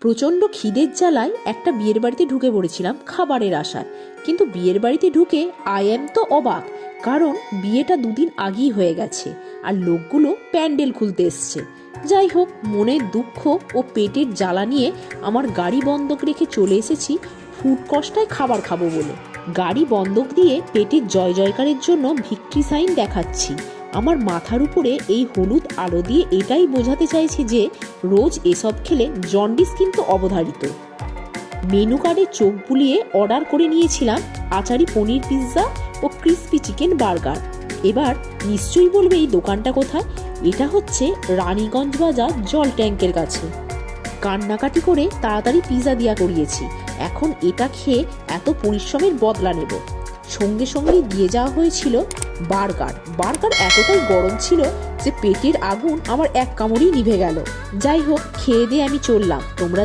প্রচণ্ড খিদের জ্বালায় একটা বিয়ের বাড়িতে ঢুকে পড়েছিলাম খাবারের আশায়। কিন্তু বিয়ের বাড়িতে ঢুকে তো অবাক, কারণ বিয়েটা দুদিন আগেই হয়ে গেছে আর লোকগুলো প্যান্ডেল খুলতে এসছে। যাই হোক, মনের দুঃখ ও পেটের জ্বালা নিয়ে আমার গাড়ি বন্ধক রেখে চলে এসেছি ফুড কস্টায় খাবার খাবো বলে। গাড়ি বন্ধক দিয়ে পেটের জয় জয়কারের জন্য ভিক্টরি সাইন দেখাচ্ছি। আমার মাথার উপরে এই হলুদ আলো দিয়ে এটাই বোঝাতে চাইছে যে রোজ এসব খেলে জন্ডিস কিন্তু অবধারিত। মেনু কার্ডে চোখ বুলিয়ে অর্ডার করে নিয়েছিলাম আচারি পনির পিৎজা ও ক্রিসপি চিকেন বার্গার। এবার নিশ্চয়ই বলবে এই দোকানটা কোথায়। এটা হচ্ছে রানীগঞ্জ বাজার জল ট্যাঙ্কের কাছে। কান্নাকাটি করে তাড়াতাড়ি পিৎজা দিয়া করিয়েছি। এখন এটা খেয়ে এত পরিশ্রমের বদলা নেব। সঙ্গে সঙ্গে দিয়ে যাওয়া হয়েছিল বার্গার। এতটাই গরম ছিল যে পেটের আগুন আমার এক কামড়েই নিভে গেল। যাই হোক, খেয়ে দিয়ে আমি চললাম। তোমরা